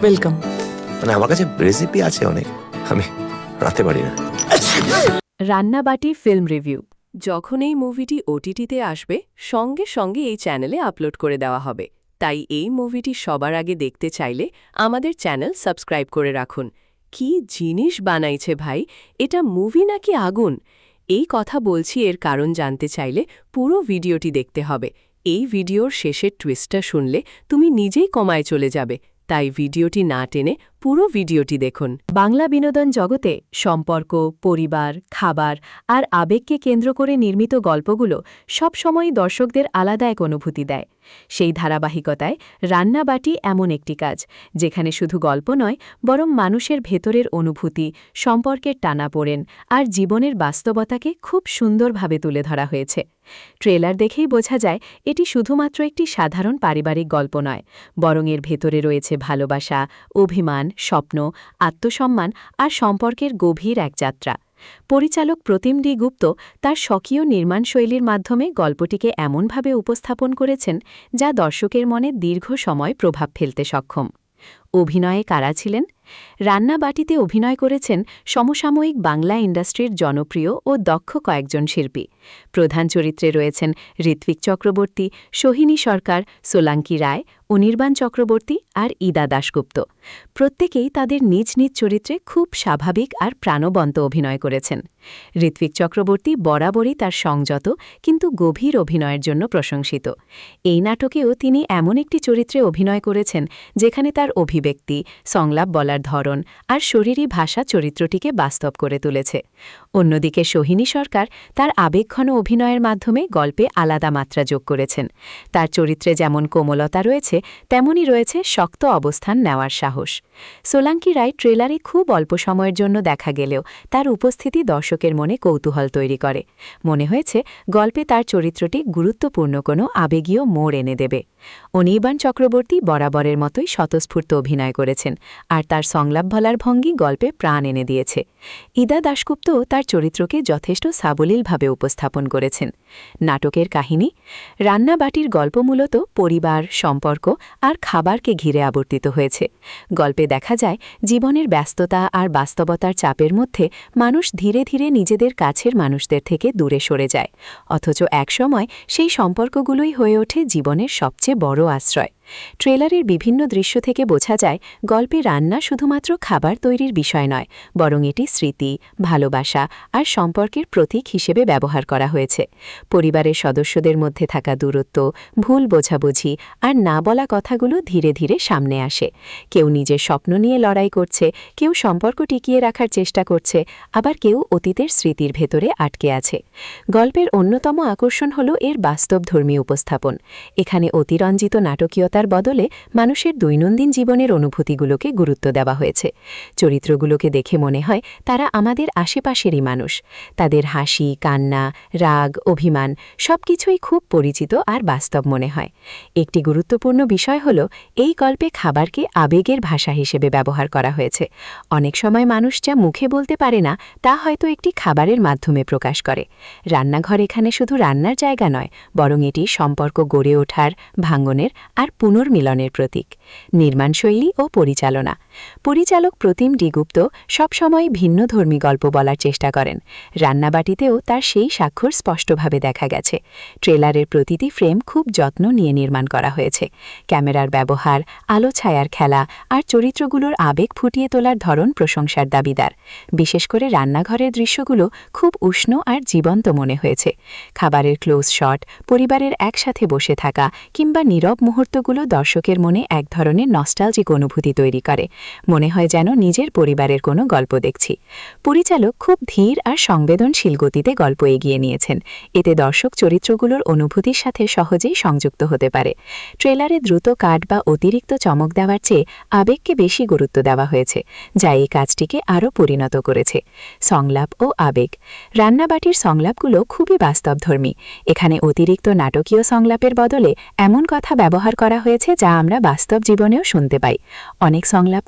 Welcome. মানে আমার কাছে রেসিপি আছে অনেক, আমি রাতে পারি না। রান্নাবাটি ফিল্ম রিভিউ। যখন এই মুভিটি ওটিটিতে আসবে সঙ্গে সঙ্গে এই চ্যানেলে আপলোড করে দেওয়া হবে, তাই এই মুভিটি সবার আগে দেখতে চাইলে আমাদের চ্যানেল সাবস্ক্রাইব করে রাখুন। কি জিনিস বানাইছে ভাই, এটা মুভি নাকি আগুন? এই কথা বলছি এর কারণ জানতে চাইলে পুরো ভিডিওটি দেখতে হবে। এই ভিডিওর শেষের টুইস্টটা শুনলে তুমি নিজেই কমায় চলে যাবে, তাই ভিডিওটি না টেনে পুরো ভিডিওটি দেখুন। বাংলা বিনোদন জগতে সম্পর্ক, পরিবার, খাবার আর আবেগকে কেন্দ্র করে নির্মিত গল্পগুলো সবসময়ই দর্শকদের আলাদা এক অনুভূতি দেয়। সেই ধারাবাহিকতায় রান্নাবাটি এমন একটি কাজ, যেখানে শুধু গল্প নয় বরং মানুষের ভেতরের অনুভূতি, সম্পর্কের টানাপোড়েন আর জীবনের বাস্তবতাকে খুব সুন্দরভাবে তুলে ধরা হয়েছে। ট্রেলার দেখেই বোঝা যায় এটি শুধুমাত্র একটি সাধারণ পারিবারিক গল্প নয়, বরং এর ভেতরে রয়েছে ভালোবাসা, অভিমান, স্বপ্ন, আত্মসম্মান আর সম্পর্কের গভীর এক যাত্রা। পরিচালক প্রতিম ডি গুপ্ত তার স্বকীয় নির্মাণশৈলীর মাধ্যমে গল্পটিকে এমনভাবে উপস্থাপন করেছেন যা দর্শকের মনে দীর্ঘ সময় প্রভাব ফেলতে সক্ষম। অভিনয়ে কারা ছিলেন? রান্নাবাটিতে অভিনয় করেছেন সমসাময়িক বাংলা ইন্ডাস্ট্রির জনপ্রিয় ও দক্ষ কয়েকজন শিল্পী। প্রধান চরিত্রে রয়েছেন ঋত্বিক চক্রবর্তী, সোহিনী সরকার, সোলাঙ্কি রায়, অনির্বাণ চক্রবর্তী আর ইদা দাশগুপ্ত। প্রত্যেকেই তাদের নিজ নিজ চরিত্রে খুব স্বাভাবিক আর প্রাণবন্ত অভিনয় করেছেন। ঋত্বিক চক্রবর্তী বরাবরই তার সংযত কিন্তু গভীর অভিনয়ের জন্য প্রশংসিত। এই নাটকেও তিনি এমন একটি চরিত্রে অভিনয় করেছেন যেখানে তার অভিব্যক্তি, সংলাপ বলার ধরন আর শরীরী ভাষা চরিত্রটিকে বাস্তব করে তুলেছে। অন্যদিকে সোহিনী সরকার তার আবেগঘন অভিনয়ের মাধ্যমে গল্পে আলাদা মাত্রা যোগ করেছেন। তার চরিত্রে যেমন কোমলতা রয়েছে, তেমনই রয়েছে শক্ত অবস্থান নেওয়ার সাহস। সোলাঙ্কি রায় ট্রেলারে খুব অল্প সময়ের জন্য দেখা গেলেও তার উপস্থিতি দর্শকের মনে কৌতূহল তৈরি করে। মনে হয়েছে গল্পে তার চরিত্রটি গুরুত্বপূর্ণ কোনো আবেগীয় মোড় এনে দেবে। অনির্বাণ চক্রবর্তী বরাবরের মতোই স্বতঃস্ফূর্ত অভিনয় করেছেন, আর তার সংলাপ বলার ভঙ্গি গল্পে প্রাণ এনে দিয়েছে। ইদা দাশগুপ্তও তার চরিত্রকে যথেষ্ট সাবলীলভাবে উপস্থাপন করেছেন। নাটকের কাহিনী। রান্নাবাটির গল্প মূলত পরিবার, সম্পর্ক আর খাবারকে ঘিরে আবর্তিত হয়েছে। গল্পে দেখা যায় জীবনের ব্যস্ততা আর বাস্তবতার চাপের মধ্যে মানুষ ধীরে ধীরে নিজেদের কাছের মানুষদের থেকে দূরে সরে যায়, অথচ একসময় সেই সম্পর্কগুলোই হয়ে ওঠে জীবনের সবচেয়ে বড় আশ্রয়। ট্রেলারের বিভিন্ন দৃশ্য থেকে বোঝা যায় গল্পে রান্না শুধুমাত্র খাবার তৈরির বিষয় নয়, বরং এটি স্মৃতি, ভালোবাসা আর সম্পর্কের প্রতীক হিসেবে ব্যবহার করা হয়েছে। পরিবারের সদস্যদের মধ্যে থাকা দূরত্ব, ভুল বোঝাবুঝি আর না বলা কথাগুলো ধীরে ধীরে সামনে আসে। কেউ নিজের স্বপ্ন নিয়ে লড়াই করছে, কেউ সম্পর্ক টিকিয়ে রাখার চেষ্টা করছে, আবার কেউ অতীতের স্মৃতির ভেতরে আটকে আছে। গল্পের অন্যতম আকর্ষণ হল এর বাস্তবধর্মী উপস্থাপন। এখানে অতিরঞ্জিত নাটকীয়তার বদলে মানুষের দৈনন্দিন জীবনের অনুভূতিগুলোকে গুরুত্ব দেওয়া হয়েছে। চরিত্রগুলোকে দেখে মনে হয় তারা আমাদের আশেপাশেরই মানুষ। তাদের হাসি, কান্না, রাগ, অভিমান সবকিছুই খুব পরিচিত আর বাস্তব মনে হয়। একটি গুরুত্বপূর্ণ বিষয় হল এই গল্পে খাবারকে আবেগের ভাষা হিসেবে ব্যবহার করা হয়েছে। অনেক সময় মানুষ যা মুখে বলতে পারে না তা হয়তো একটি খাবারের মাধ্যমে প্রকাশ করে। রান্নাঘর এখানে শুধু রান্নার জায়গা নয়, বরং এটি সম্পর্ক গড়ে ওঠার, ভাঙনের আর পুনর্মিলনের প্রতীক। নির্মাণশৈলী ও পরিচালনা। পরিচালক প্রতিম ডি গুপ্ত সবসময় ভিন্নধর্মী গল্প বলার চেষ্টা করেন। রান্নাবাটিতেও তার সেই স্বাক্ষর স্পষ্টভাবে দেখা গেছে। ট্রেলারের প্রতিটি ফ্রেম খুব যত্ন নিয়ে নির্মাণ করা হয়েছে। ক্যামেরার ব্যবহার, আলো ছায়ার খেলা আর চরিত্রগুলোর আবেগ ফুটিয়ে তোলার ধরন প্রশংসার দাবিদার। বিশেষ করে রান্নাঘরের দৃশ্যগুলো খুব উষ্ণ আর জীবন্ত মনে হয়েছে। খাবারের ক্লোজ শট, পরিবারের একসাথে বসে থাকা কিংবা নীরব মুহূর্তগুলো দর্শকের মনে এক ধরনের নস্টালজিক অনুভূতি তৈরি করে। মনে হয় যেন নিজের পরিবারের কোনো গল্প দেখছি। পরিচালক খুব ধীর আর সংবেদনশীল গতিতে গল্প এগিয়ে নিয়েছেন। এতে দর্শক চরিত্রগুলোর অনুভূতির সাথে সহজেই সংযুক্ত হতে পারে। ট্রেলারে দ্রুত কাট বা অতিরিক্ত চমক দেওয়ার চেয়ে আবেগকে বেশি গুরুত্ব দেওয়া হয়েছে, যা এই কাজটিকে আরও পরিণত করেছে। সংলাপ ও আবেগ। রান্নাবাটির সংলাপগুলো খুবই বাস্তবধর্মী। এখানে অতিরিক্ত নাটকীয় সংলাপের বদলে এমন কথা ব্যবহার করা হয়েছে যা আমরা বাস্তব জীবনেও শুনতে পাই। অনেক সংলাপ